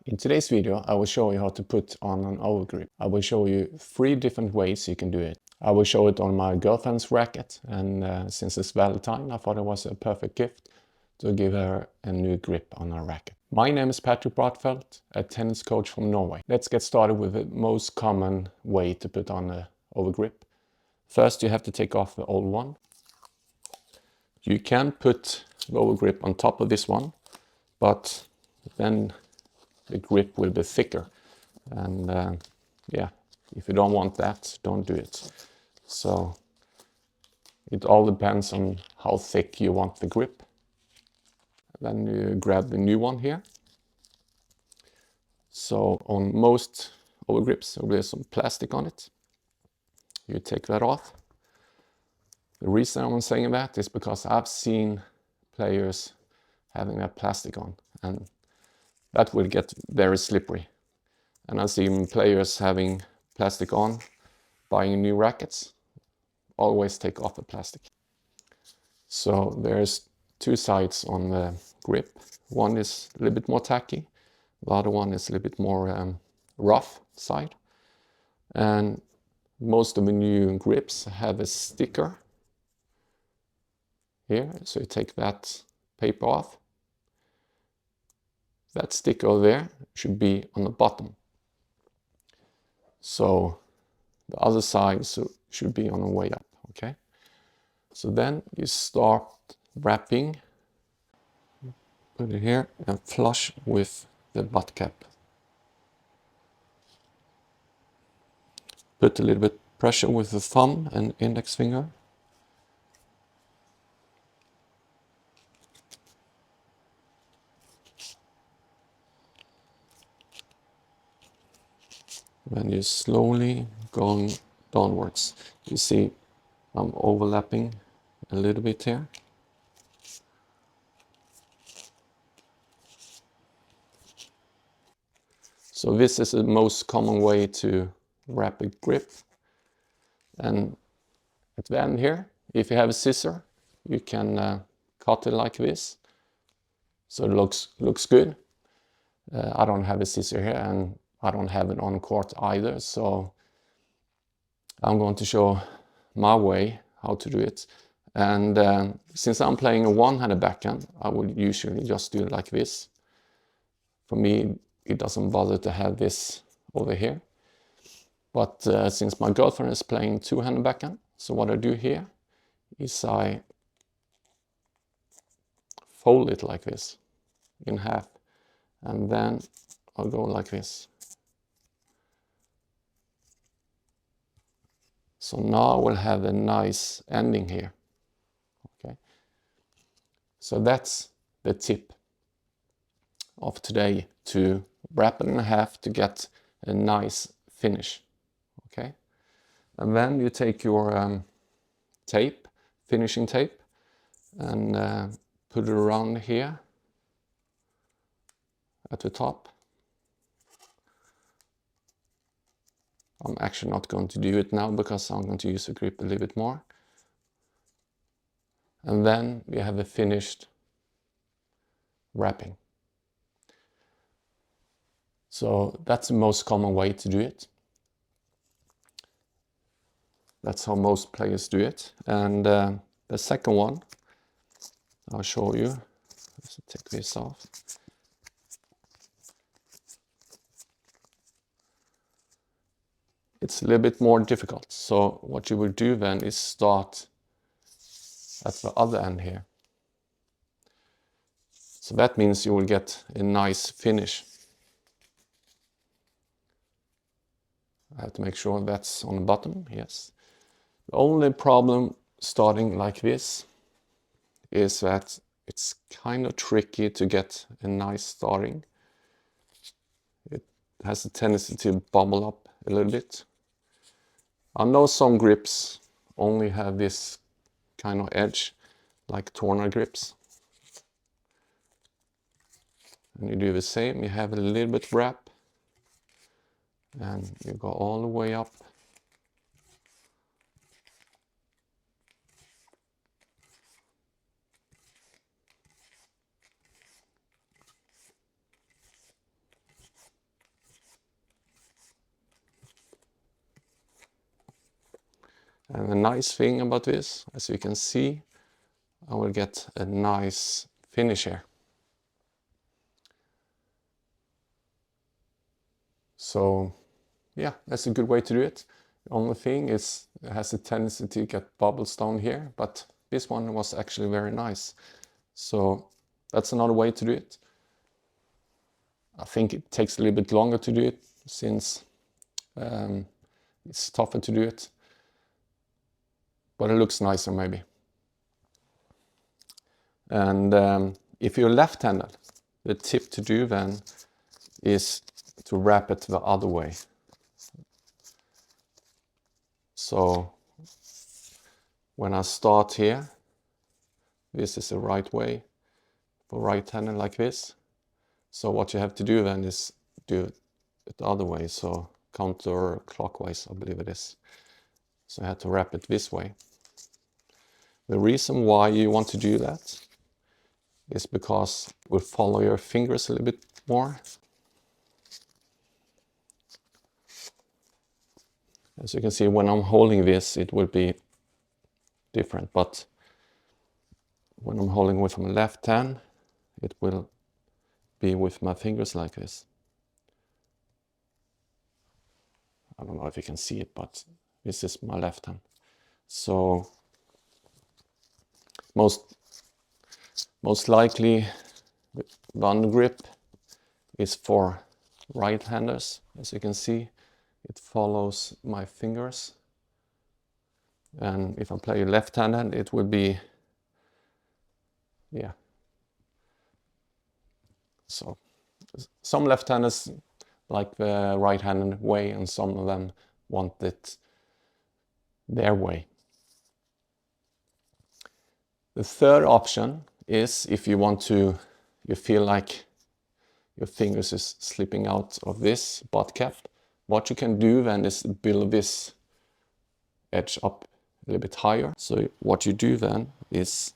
In today's video, I will show you how to put on an overgrip. I will show you 3 different ways you can do it. I will show it on my girlfriend's racket, and since it's Valentine, I thought it was a perfect gift to give her a new grip on her racket. My name is Patrik Broddfelt, a tennis coach from Norway. Let's get started with the most common way to put on an overgrip. First, you have to take off the old one. You can put the overgrip on top of this one, but then the grip will be thicker, and yeah, if you don't want that, don't do it. So it all depends on how thick you want the grip. Then you grab the new one here. So on most overgrips there will be some plastic on it. You take that off. The reason I'm saying that is because I've seen players having that plastic on, and that will get very slippery. And I've seen players having plastic on, buying new rackets, always take off the plastic. So there's 2 sides on the grip. One is a little bit more tacky, the other one is a little bit more rough side. And most of the new grips have a sticker here, so you take that paper off. That sticker there should be on the bottom. So the other side should be on the way up, okay? So then you start wrapping, put it here and flush with the butt cap. Put a little bit pressure with the thumb and index finger. Then you slowly going downwards. You see I'm overlapping a little bit here. So this is the most common way to wrap a grip. And at the end here, if you have a scissor, you can cut it like this. So it looks good. I don't have a scissor here, and I don't have it on court either. So I'm going to show my way how to do it. And since I'm playing a one-handed backhand, I would usually just do it like this. For me, it doesn't bother to have this over here. But since my girlfriend is playing two-handed backhand, so what I do here is I fold it like this in half, and then I'll go like this. So now we'll have a nice ending here. Okay. So that's the tip of today, to wrap it in half to get a nice finish. Okay. And then you take your tape, finishing tape, and put it around here at the top. I'm actually not going to do it now because I'm going to use the grip a little bit more. And then we have a finished wrapping. So that's the most common way to do it. That's how most players do it. And the second one, I'll show you. Let's take this off. It's a little bit more difficult. So what you will do then is start at the other end here. So that means you will get a nice finish. I have to make sure that's on the bottom, yes. The only problem starting like this is that it's kind of tricky to get a nice starting. It has a tendency to bubble up a little bit. I know some grips only have this kind of edge, like tourner grips. And you do the same, you have a little bit wrap, and you go all the way up. And the nice thing about this, as you can see, I will get a nice finish here. So yeah, that's a good way to do it. The only thing is it has a tendency to get bubbles down here, but this one was actually very nice. So that's another way to do it. I think it takes a little bit longer to do it since it's tougher to do it, but it looks nicer maybe. And if you're left-handed, the tip to do then is to wrap it the other way. So when I start here, this is the right way for right-handed like this. So what you have to do then is do it the other way, so counterclockwise, I believe it is. So I have to wrap it this way. The reason why you want to do that is because it will follow your fingers a little bit more. As you can see, when I'm holding this, it will be different, but when I'm holding with my left hand, it will be with my fingers like this. I don't know if you can see it, but this is my left hand. So most likely the undergrip is for right-handers. As you can see, it follows my fingers. And if I play left-handed, it will be, yeah. So some left-handers like the right-handed way, and some of them want it their way. The third option is if you feel like your fingers is slipping out of this butt cap. What you can do then is build this edge up a little bit higher. So what you do then is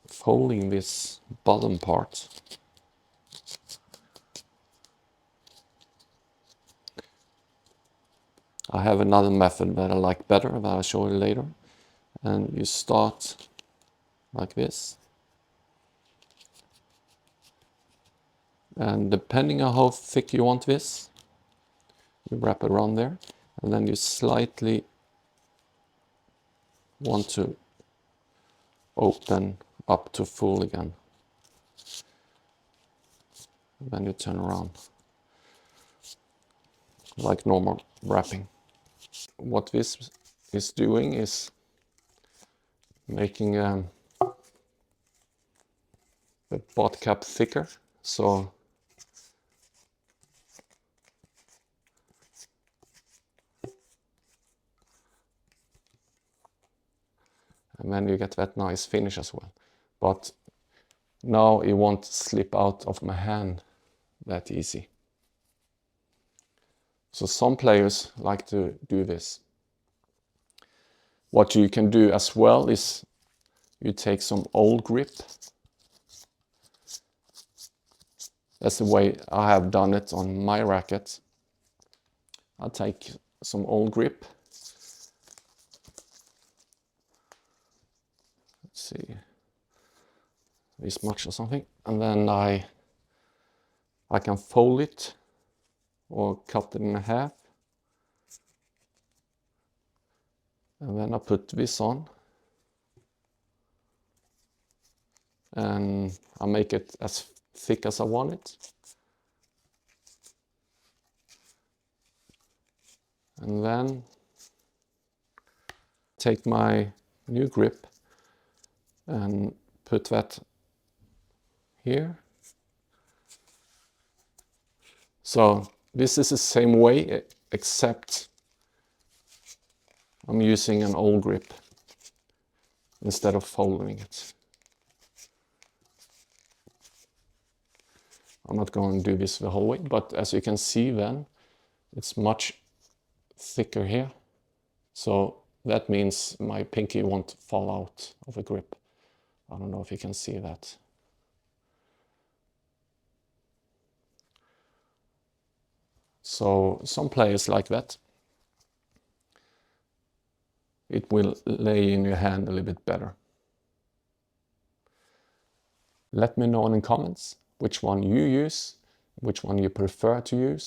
folding this bottom part. I have another method that I like better that I'll show you later. And you start like this. And depending on how thick you want this, you wrap it around there. And then you slightly want to open up to full again. And then you turn around like normal wrapping. What this is doing is making the butt cap thicker. So and then you get that nice finish as well. But now it won't slip out of my hand that easy. So some players like to do this. What you can do as well is you take some old grip. That's the way I have done it on my racket. I take some old grip. Let's see, this much or something, and then I can fold it or cut it in half, and then I put this on, and I make it as thick as I want it, and then take my new grip and put that here. So this is the same way, except I'm using an old grip instead of folding it. I'm not going to do this the whole way, but as you can see then, it's much thicker here. So that means my pinky won't fall out of the grip. I don't know if you can see that. So some players like that. it will lay in your hand a little bit better. Let me know in the comments which one you use, which one you prefer to use.